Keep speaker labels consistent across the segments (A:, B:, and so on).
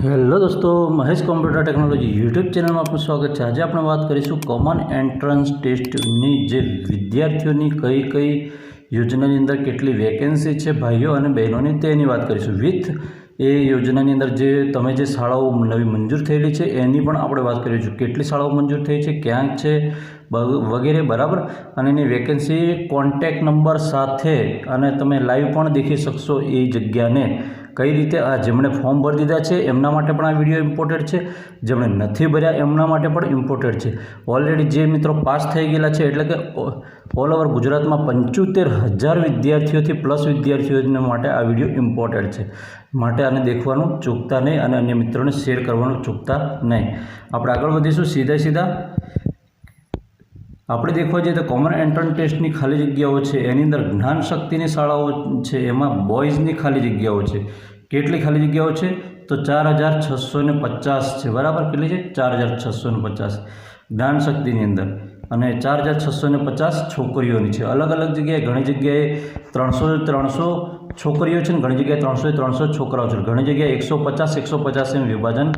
A: Hello દોસ્તો, Mahesh computer technology YouTube ચેનલમાં આપનું સ્વાગત છે। આજે આપણે વાત કરીશું કોમન એન્ટ્રન્સ ટેસ્ટની જે વિદ્યાર્થીઓની કઈ કઈ યોજનાની અંદર કેટલી વેકેન્સી છે ભાઈઓ અને બહેનોની તેની વાત કરીશું। વિથ એ યોજનાની અંદર જે તમે જે શાળાઓ નવી મંજૂર થયેલી છે એની પણ આપણે વાત કરીશું। કેટલી શાળાઓ મંજૂર થઈ છે, ક્યાં છે વગેરે, બરાબર। અને એની વેકેન્સી કોન્ટેક્ટ નંબર સાથે અને તમે લાઈવ પણ દેખી શકશો એ જગ્યાને કઈ રીતે। આ જેમણે ફોર્મ ભરી દીધા છે એમના માટે પણ આ વિડીયો ઇમ્પોર્ટન્ટ છે, જેમણે નથી ભર્યા એમના માટે પણ ઇમ્પોર્ટન્ટ છે। ઓલરેડી જે મિત્રો પાસ થઈ ગયેલા છે એટલે કે ઓલ ઓવર ગુજરાતમાં 75,000 વિદ્યાર્થીઓથી પ્લસ વિદ્યાર્થીઓને માટે આ વિડીયો ઇમ્પોર્ટન્ટ છે, માટે આને દેખવાનું ચૂકતા નહીં અને અન્ય મિત્રોને શેર કરવાનું ચૂકતા નહીં। આપણે આગળ વધીશું સીધા આપણે દેખવા જઈએ તો કોમન એન્ટ્રન્સ ટેસ્ટની ખાલી જગ્યાઓ છે એની અંદર જ્ઞાન શક્તિની શાળાઓ છે, એમાં બોયઝની ખાલી જગ્યાઓ છે। કેટલી ખાલી જગ્યાઓ છે તો 4,650 છે, બરાબર। કેટલી છે? 4,650 જ્ઞાન શક્તિની અંદર અને 4,650 છોકરીઓની છે। અલગ અલગ જગ્યાએ ઘણી જગ્યાએ 300 છોકરીઓ છે ને ઘણી જગ્યાએ 300 છોકરાઓ છે, ઘણી જગ્યાએ 150 એમ વિભાજન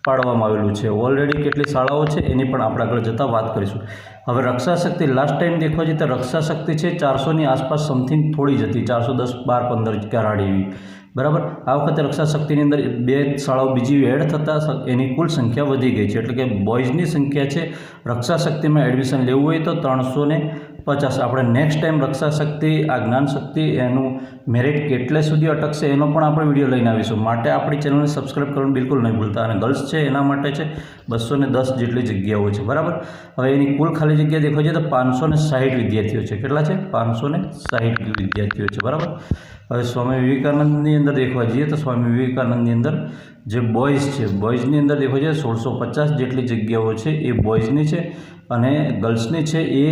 A: પાડવામાં આવેલું છે। ઓલરેડી કેટલી શાળાઓ છે એની પણ આપણે આગળ જતાં વાત કરીશું। હવે રક્ષા શક્તિ લાસ્ટ ટાઈમ દેખવા જઈએ તો રક્ષા શક્તિ છે 400ની આસપાસ સમથિંગ થોડી જ હતી, 410, 12, 15 કરાડી એવી, બરાબર। આ વખતે રક્ષા શક્તિની અંદર 2 શાળાઓ બીજી એડ થતાં એની કુલ સંખ્યા વધી ગઈ છે, એટલે કે બોયઝની સંખ્યા છે રક્ષા શક્તિમાં એડમિશન લેવું હોય તો 350। આપણે નેક્સ્ટ ટાઈમ રક્ષા શક્તિ, આ જ્ઞાન શક્તિ એનું મેરિટ કેટલે સુધી અટકશે એનો પણ આપણે વિડીયો લઈને આવીશું, માટે આપણી ચેનલને સબસ્ક્રાઈબ કરવાનું બિલકુલ નહીં ભૂલતા। અને ગર્લ્સ છે એના માટે છે 210 જેટલી જગ્યાઓ છે, બરાબર। હવે એની કુલ ખાલી જગ્યા દેખવા જઈએ તો 560 વિદ્યાર્થીઓ છે। કેટલા છે? 560 વિદ્યાર્થીઓ છે, બરાબર। હવે સ્વામી વિવેકાનંદની અંદર દેખવા જઈએ તો સ્વામી વિવેકાનંદની અંદર જે બોયઝ છે, બોયઝની અંદર દેખવા જઈએ 1650 જેટલી જગ્યાઓ છે એ બોયઝની છે અને ગર્લ્સની છે એ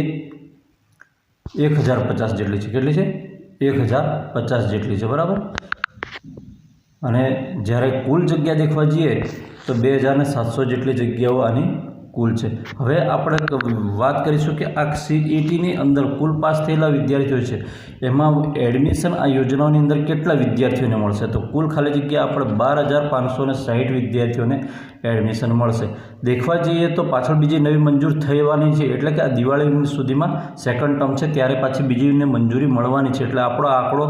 A: 1050 જેટલી છે। કેટલી છે? 1050 જેટલી છે, બરાબર। અને જ્યારે કુલ જગ્યા દેખવા જઈએ તો 2,700 જેટલી જગ્યાઓ આની કુલ છે। હવે આપણે વાત કરીશું કે આ CETની અંદર કુલ પાસ થયેલા વિદ્યાર્થીઓ છે એમાં એડમિશન આ યોજનાઓની અંદર કેટલા વિદ્યાર્થીઓને મળશે તો કુલ ખાલી જગ્યા આપણે 12,560 વિદ્યાર્થીઓને એડમિશન મળશે। દેખવા જઈએ તો પાછળ બીજી નવી મંજૂર થવાની છે, એટલે કે આ દિવાળી સુધીમાં સેકન્ડ ટર્મ છે ત્યારે પાછી બીજીને મંજૂરી મળવાની છે, એટલે આપણો આંકડો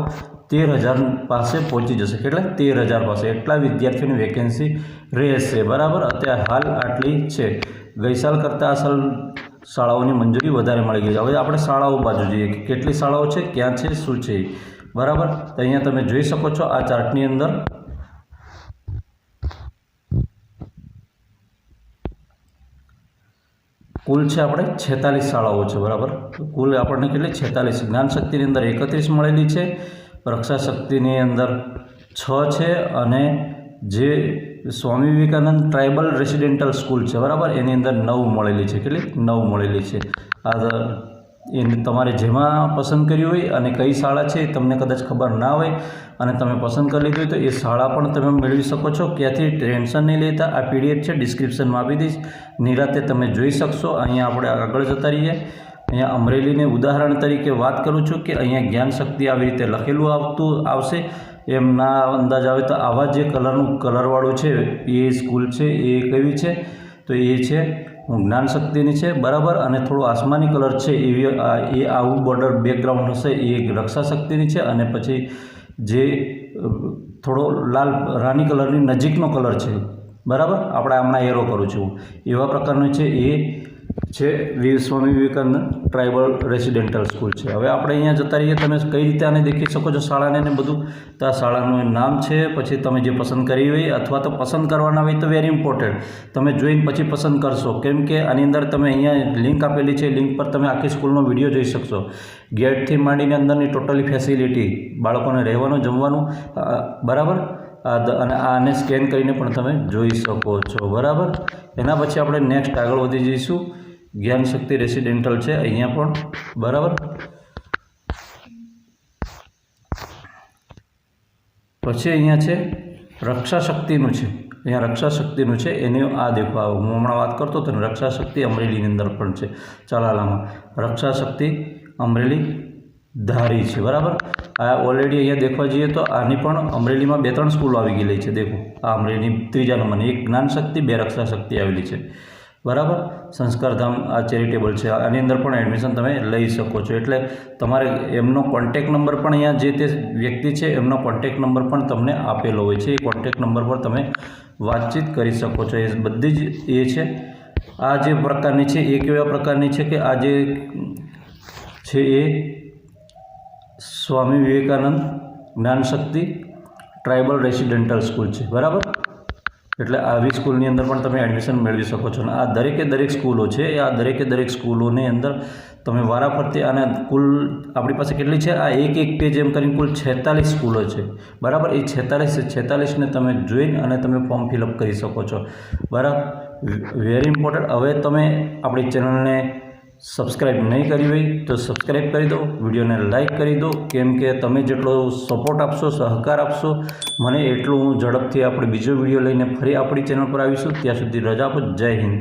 A: 13,000 પાસે પહોંચી જશે। કેટલા? 13,000 પાસે એટલા વિદ્યાર્થીઓની વેકેન્સી રહેશે, બરાબર। અત્યારે હાલ આટલી છે, ગઈ સાલ કરતાં આ સાલ શાળાઓની મંજૂરી વધારે મળી ગઈ। હવે આપણે શાળાઓ બાજુ જોઈએ કે કેટલી શાળાઓ છે, ક્યાં છે, શું છે, બરાબર। તો અહીંયા તમે જોઈ શકો છો આ ચાર્ટની અંદર કુલ છે આપણે 46 શાળાઓ છે, બરાબર। કુલ આપણને કેટલી? 46। જ્ઞાન શક્તિની અંદર 31 મળેલી છે, રક્ષા શક્તિની અંદર 6 છે અને જે Swami Vivekananda tribal residential school છે, બરાબર, એની અંદર 9 મળેલી છે। કેટલી? 9 મળેલી છે। આ એને તમારે જેમાં પસંદ કર્યું હોય અને કઈ શાળા છે તમને કદાચ ખબર ના હોય અને તમે પસંદ કરી લીધી હોય તો એ શાળા પણ તમે મેળવી શકો છો। ક્યાંથી? ટેન્શન નહીં લેતા, આ PDF છે ડિસ્ક્રિપ્શનમાં આપી દઈશ, નિરાતે તમે જોઈ શકશો। અહીંયા આપણે આગળ જતા રહીએ। અહીંયા અમરેલીને ઉદાહરણ તરીકે વાત કરું છું કે અહીંયા જ્ઞાન શક્તિ આવી રીતે લખેલું આવશે, એમ ના અંદાજ આવે તો આવા જે કલરવાળું છે એ સ્કૂલ છે એ કેવી છે તો એ છે જ્ઞાન શક્તિની છે, બરાબર। અને થોડું આસમાની કલર છે એ આવું બોર્ડર બેકગ્રાઉન્ડ હશે એ રક્ષા શક્તિની છે, અને પછી જે થોડો લાલ રાની કલરની નજીકનો કલર છે, બરાબર, આપણે હમણાં એરો કરું છું એવા પ્રકારનું છે એ છે Swami Vivekananda tribal residential school છે। હવે આપણે અહીંયા જતા રહીએ, તમે કઈ રીતે આને દેખી શકો છો શાળાને ને બધું, તો આ શાળાનું નામ છે, પછી તમે જે પસંદ કરી હોય અથવા તો પસંદ કરવાના હોય તો વેરી ઇમ્પોર્ટન્ટ તમે જોઈને પછી પસંદ કરશો, કેમ કે આની અંદર તમે અહીંયા લિંક આપેલી છે, લિંક પર તમે આખી સ્કૂલનો વિડીયો જોઈ શકશો। ગેટથી માંડીને અંદરની ટોટલી ફેસિલિટી, બાળકોને રહેવાનું, જમવાનું, બરાબર, અને આને સ્કેન કરીને પણ તમે જોઈ શકો છો, બરાબર। એના પછી આપણે નેક્સ્ટ આગળ વધી જઈશું। જ્ઞાન શક્તિ રેસિડેન્ટલ છે અહીંયા પણ, બરાબર। પછી અહીંયા છે રક્ષા શક્તિનું છે, અહીંયા રક્ષા શક્તિનું છે એની આ દેખો, હું હમણાં વાત કરતો હતો ને રક્ષા શક્તિ અમરેલીની અંદર પણ છે, ચલાલામાં રક્ષા શક્તિ અમરેલી ધારી છે, બરાબર। આ ઓલરેડી અહીંયા દેખવા જઈએ તો આની પણ અમરેલીમાં 2-3 સ્કૂલો આવી ગયેલી છે। દેખો આ અમરેલી 3જા નંબરની, એક જ્ઞાન શક્તિ, 2 રક્ષા શક્તિ આવેલી છે, બરાબર। સંસ્કારધામ આ ચેરિટેબલ છે, આની અંદર પણ એડમિશન તમે લઈ શકો છો। એટલે તમારે એમનો કોન્ટેક નંબર પણ અહીંયા જે તે વ્યક્તિ છે એમનો કોન્ટેક નંબર પણ તમને આપેલો હોય છે, એ કોન્ટેક નંબર પર તમે વાતચીત કરી શકો છો। એ બધી જ એ છે। આ જે પ્રકારની છે એ કેવા પ્રકારની છે કે આ જે છે એ Swami Vivekananda Gyanshakti tribal residential school છે, બરાબર। એટલે આવી સ્કૂલની અંદર પણ તમે એડમિશન મેળવી શકો છો। અને આ દરેકે દરેક સ્કૂલો છે, આ દરેકે દરેક સ્કૂલોની અંદર તમે વારાફરતી, અને કુલ આપણી પાસે કેટલી છે, આ એક પેજ એમ કરીને કુલ 46 સ્કૂલો છે, બરાબર। એ 46ને તમે જોઈને અને તમે ફોર્મ ફિલઅપ કરી શકો છો, બરાબર। Very important. હવે તમે આપણી ચેનલને સબસ્ક્રાઈબ નહીં કરી હોય તો સબસ્ક્રાઈબ કરી દો, વિડીયોને લાઈક કરી દો, કેમ કે તમે જેટલો સપોર્ટ આપશો, સહકાર આપશો મને, એટલું હું ઝડપથી આપણે બીજો વિડીયો લઈને ફરી આપણી ચેનલ પર આવીશું। ત્યાં સુધી રજા આપો। જય હિન્દ।